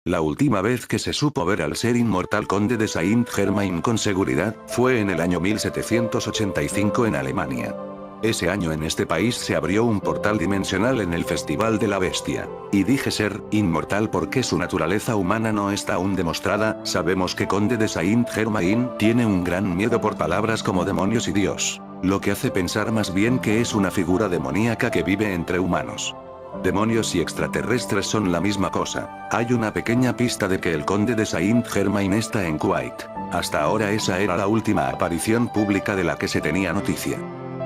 La última vez que se supo ver al ser inmortal conde de Saint-Germain con seguridad, fue en el año 1785 en Alemania. Ese año en este país se abrió un portal dimensional en el Festival de la Bestia. Y dije ser inmortal porque su naturaleza humana no está aún demostrada. Sabemos que conde de Saint-Germain tiene un gran miedo por palabras como demonios y Dios. Lo que hace pensar más bien que es una figura demoníaca que vive entre humanos. Demonios y extraterrestres son la misma cosa. Hay una pequeña pista de que el conde de Saint-Germain está en Kuwait. Hasta ahora esa era la última aparición pública de la que se tenía noticia.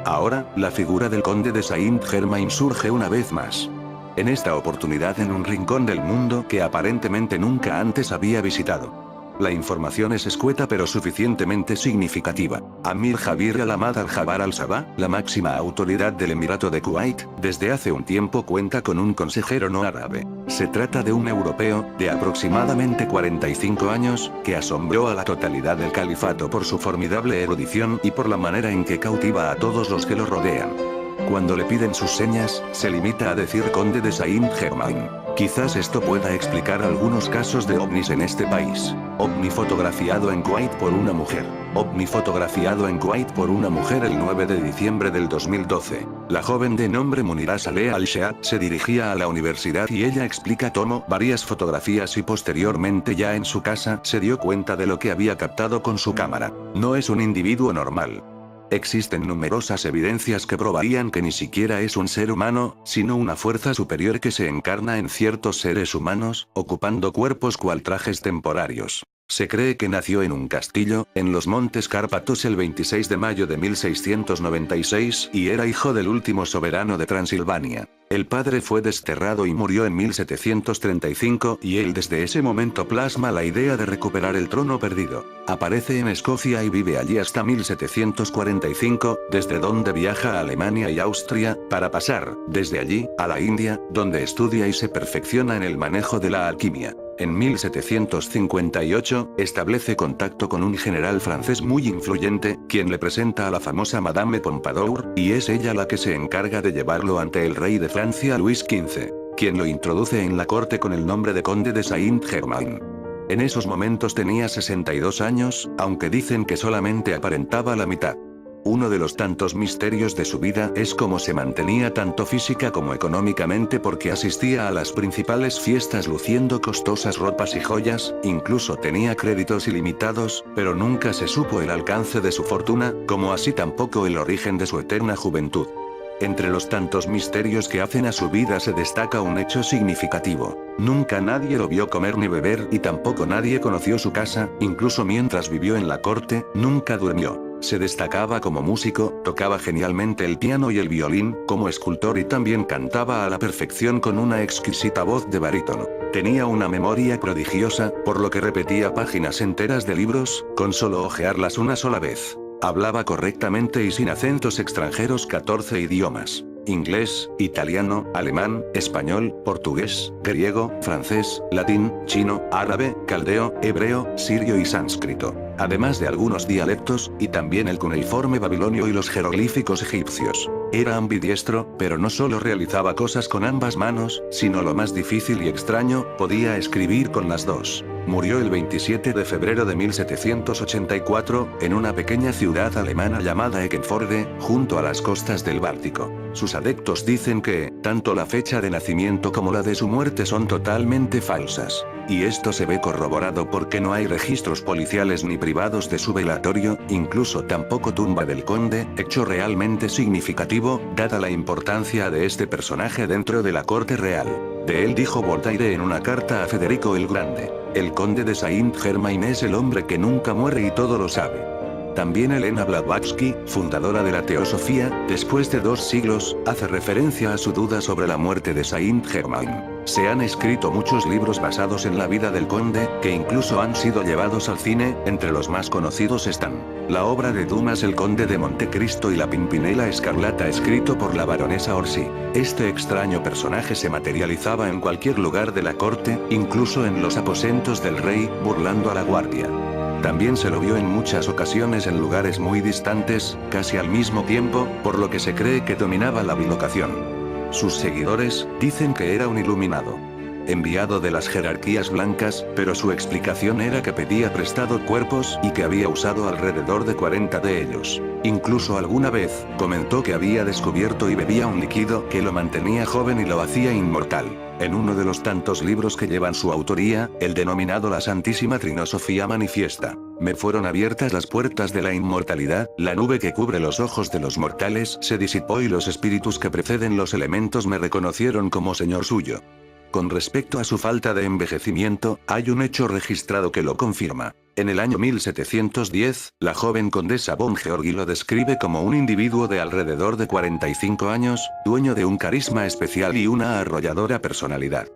Ahora, la figura del conde de Saint-Germain surge una vez más. En esta oportunidad en un rincón del mundo que aparentemente nunca antes había visitado. La información es escueta pero suficientemente significativa. Amir Javier al-Ahmad al-Jabar al-Sabah, la máxima autoridad del Emirato de Kuwait, desde hace un tiempo cuenta con un consejero no árabe. Se trata de un europeo, de aproximadamente 45 años, que asombró a la totalidad del califato por su formidable erudición y por la manera en que cautiva a todos los que lo rodean. Cuando le piden sus señas, se limita a decir conde de Saint-Germain. Quizás esto pueda explicar algunos casos de ovnis en este país. OVNI fotografiado en Kuwait por una mujer. OVNI fotografiado en Kuwait por una mujer el 9 de diciembre del 2012. La joven de nombre Munira Saleh al-Shah se dirigía a la universidad y ella explica tomó varias fotografías y posteriormente ya en su casa se dio cuenta de lo que había captado con su cámara. No es un individuo normal. Existen numerosas evidencias que probarían que ni siquiera es un ser humano, sino una fuerza superior que se encarna en ciertos seres humanos, ocupando cuerpos cual trajes temporarios. Se cree que nació en un castillo, en los Montes Cárpatos el 26 de mayo de 1696 y era hijo del último soberano de Transilvania. El padre fue desterrado y murió en 1735 y él desde ese momento plasma la idea de recuperar el trono perdido. Aparece en Escocia y vive allí hasta 1745, desde donde viaja a Alemania y Austria, para pasar, desde allí, a la India, donde estudia y se perfecciona en el manejo de la alquimia. En 1758, establece contacto con un general francés muy influyente, quien le presenta a la famosa Madame Pompadour, y es ella la que se encarga de llevarlo ante el rey de Francia Luis XV, quien lo introduce en la corte con el nombre de conde de Saint-Germain. En esos momentos tenía 62 años, aunque dicen que solamente aparentaba la mitad. Uno de los tantos misterios de su vida es cómo se mantenía tanto física como económicamente porque asistía a las principales fiestas luciendo costosas ropas y joyas, incluso tenía créditos ilimitados, pero nunca se supo el alcance de su fortuna, como así tampoco el origen de su eterna juventud. Entre los tantos misterios que hacen a su vida se destaca un hecho significativo. Nunca nadie lo vio comer ni beber y tampoco nadie conoció su casa, incluso mientras vivió en la corte, nunca durmió. Se destacaba como músico, tocaba genialmente el piano y el violín, como escultor y también cantaba a la perfección con una exquisita voz de barítono. Tenía una memoria prodigiosa, por lo que repetía páginas enteras de libros, con solo hojearlas una sola vez. Hablaba correctamente y sin acentos extranjeros 14 idiomas. Inglés, italiano, alemán, español, portugués, griego, francés, latín, chino, árabe, caldeo, hebreo, sirio y sánscrito. Además de algunos dialectos, y también el cuneiforme babilonio y los jeroglíficos egipcios. Era ambidiestro, pero no solo realizaba cosas con ambas manos, sino lo más difícil y extraño, podía escribir con las dos. Murió el 27 de febrero de 1784, en una pequeña ciudad alemana llamada Eckernförde, junto a las costas del Báltico. Sus adeptos dicen que, tanto la fecha de nacimiento como la de su muerte son totalmente falsas. Y esto se ve corroborado porque no hay registros policiales ni privados de su velatorio, incluso tampoco tumba del conde, hecho realmente significativo, dada la importancia de este personaje dentro de la corte real. De él dijo Voltaire en una carta a Federico el Grande: el conde de Saint-Germain es el hombre que nunca muere y todo lo sabe. También Elena Blavatsky, fundadora de la teosofía, después de 2 siglos, hace referencia a su duda sobre la muerte de Saint-Germain. Se han escrito muchos libros basados en la vida del conde, que incluso han sido llevados al cine. Entre los más conocidos están la obra de Dumas El conde de Montecristo y La Pimpinela Escarlata escrito por la baronesa Orsi. Este extraño personaje se materializaba en cualquier lugar de la corte, incluso en los aposentos del rey, burlando a la guardia. También se lo vio en muchas ocasiones en lugares muy distantes, casi al mismo tiempo, por lo que se cree que dominaba la bilocación. Sus seguidores dicen que era un iluminado. enviado de las jerarquías blancas, pero su explicación era que pedía prestado cuerpos y que había usado alrededor de 40 de ellos. Incluso alguna vez, comentó que había descubierto y bebía un líquido que lo mantenía joven y lo hacía inmortal. En uno de los tantos libros que llevan su autoría, el denominado La Santísima Trinosofía manifiesta: me fueron abiertas las puertas de la inmortalidad, la nube que cubre los ojos de los mortales se disipó y los espíritus que preceden los elementos me reconocieron como señor suyo. Con respecto a su falta de envejecimiento, hay un hecho registrado que lo confirma. En el año 1710, la joven condesa von Georgi lo describe como un individuo de alrededor de 45 años, dueño de un carisma especial y una arrolladora personalidad.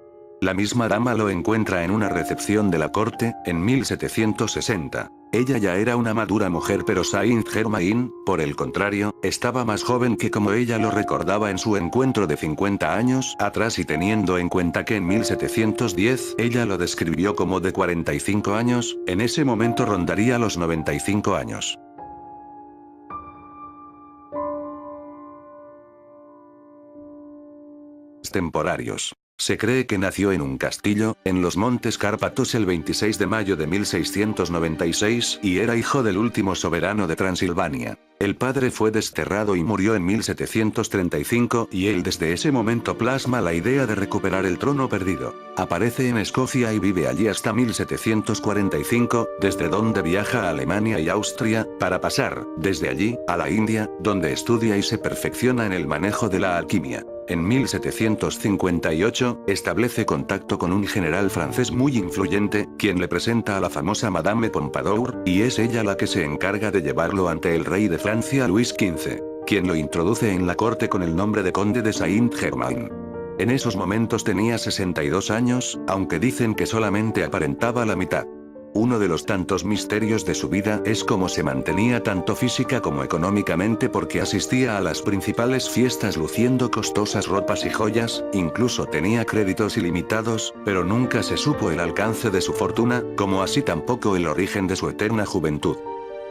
La misma dama lo encuentra en una recepción de la corte, en 1760. Ella ya era una madura mujer, pero Saint-Germain, por el contrario, estaba más joven que como ella lo recordaba en su encuentro de 50 años atrás, y teniendo en cuenta que en 1710 ella lo describió como de 45 años, en ese momento rondaría los 95 años. Temporarios. Se cree que nació en un castillo, en los Montes Cárpatos el 26 de mayo de 1696 y era hijo del último soberano de Transilvania. El padre fue desterrado y murió en 1735 y él desde ese momento plasma la idea de recuperar el trono perdido. Aparece en Escocia y vive allí hasta 1745, desde donde viaja a Alemania y Austria, para pasar, desde allí, a la India, donde estudia y se perfecciona en el manejo de la alquimia. En 1758, establece contacto con un general francés muy influyente, quien le presenta a la famosa Madame Pompadour, y es ella la que se encarga de llevarlo ante el rey de Francia Luis XV, quien lo introduce en la corte con el nombre de conde de Saint-Germain. En esos momentos tenía 62 años, aunque dicen que solamente aparentaba la mitad. Uno de los tantos misterios de su vida es cómo se mantenía tanto física como económicamente, porque asistía a las principales fiestas luciendo costosas ropas y joyas, incluso tenía créditos ilimitados, pero nunca se supo el alcance de su fortuna, como así tampoco el origen de su eterna juventud.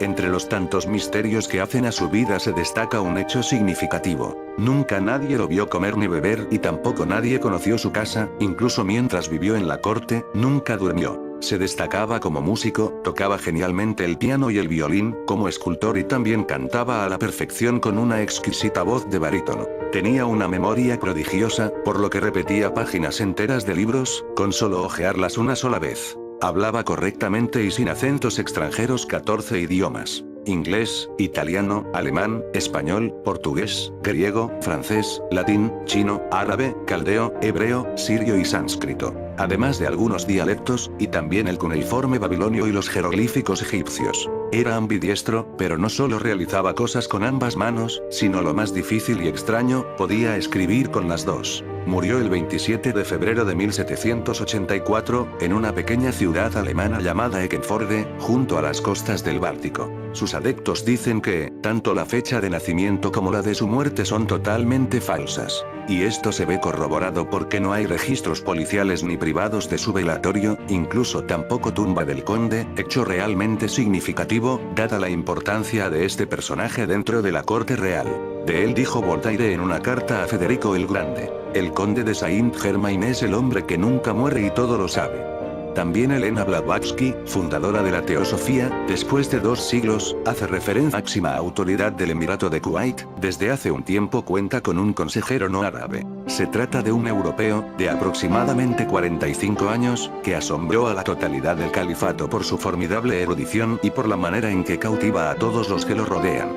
Entre los tantos misterios que hacen a su vida se destaca un hecho significativo. Nunca nadie lo vio comer ni beber y tampoco nadie conoció su casa, incluso mientras vivió en la corte, nunca durmió. Se destacaba como músico, tocaba genialmente el piano y el violín, como escultor y también cantaba a la perfección con una exquisita voz de barítono. Tenía una memoria prodigiosa, por lo que repetía páginas enteras de libros, con solo hojearlas una sola vez. Hablaba correctamente y sin acentos extranjeros 14 idiomas: inglés, italiano, alemán, español, portugués, griego, francés, latín, chino, árabe, caldeo, hebreo, sirio y sánscrito, además de algunos dialectos, y también el cuneiforme babilonio y los jeroglíficos egipcios. Era ambidiestro, pero no solo realizaba cosas con ambas manos, sino lo más difícil y extraño, podía escribir con las dos. Murió el 27 de febrero de 1784, en una pequeña ciudad alemana llamada Eckernförde, junto a las costas del Báltico. Sus adeptos dicen que, tanto la fecha de nacimiento como la de su muerte son totalmente falsas. Y esto se ve corroborado porque no hay registros policiales ni privados de su velatorio, incluso tampoco tumba del conde, hecho realmente significativo, dada la importancia de este personaje dentro de la corte real. De él dijo Voltaire en una carta a Federico el Grande: el conde de Saint-Germain es el hombre que nunca muere y todo lo sabe. También Elena Blavatsky, fundadora de la teosofía, después de 2 siglos, hace referencia a la máxima autoridad del Emirato de Kuwait, desde hace un tiempo cuenta con un consejero no árabe. Se trata de un europeo, de aproximadamente 45 años, que asombró a la totalidad del califato por su formidable erudición y por la manera en que cautiva a todos los que lo rodean.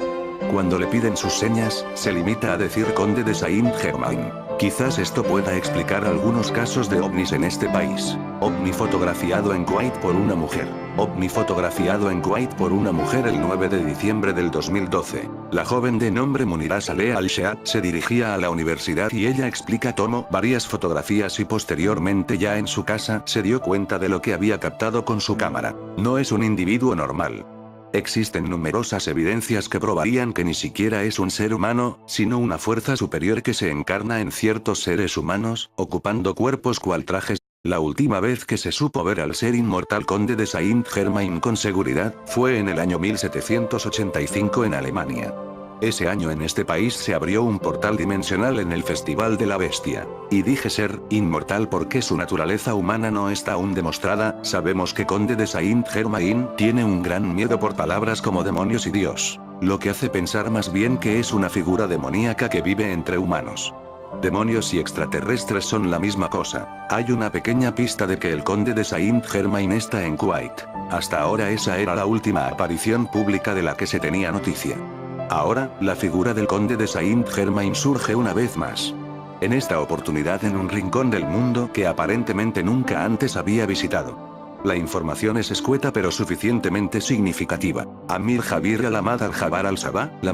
Cuando le piden sus señas, se limita a decir conde de Saint-Germain. Quizás esto pueda explicar algunos casos de ovnis en este país. OVNI fotografiado en Kuwait por una mujer. OVNI fotografiado en Kuwait por una mujer el 9 de diciembre del 2012. La joven de nombre Munira Saleh Al-Sheat se dirigía a la universidad y ella explica tomó varias fotografías y posteriormente ya en su casa se dio cuenta de lo que había captado con su cámara. No es un individuo normal. Existen numerosas evidencias que probarían que ni siquiera es un ser humano, sino una fuerza superior que se encarna en ciertos seres humanos, ocupando cuerpos cual trajes. La última vez que se supo ver al ser inmortal conde de Saint-Germain con seguridad, fue en el año 1785 en Alemania. Ese año en este país se abrió un portal dimensional en el Festival de la Bestia. Y dije ser inmortal porque su naturaleza humana no está aún demostrada. Sabemos que Conde de Saint-Germain tiene un gran miedo por palabras como demonios y Dios. Lo que hace pensar más bien que es una figura demoníaca que vive entre humanos. Demonios y extraterrestres son la misma cosa. Hay una pequeña pista de que el Conde de Saint-Germain está en Kuwait. Hasta ahora esa era la última aparición pública de la que se tenía noticia. Ahora, la figura del Conde de Saint-Germain surge una vez más. En esta oportunidad en un rincón del mundo que aparentemente nunca antes había visitado. La información es escueta pero suficientemente significativa. Amir Javier al-Ahmad al-Jabar al-Sabah, la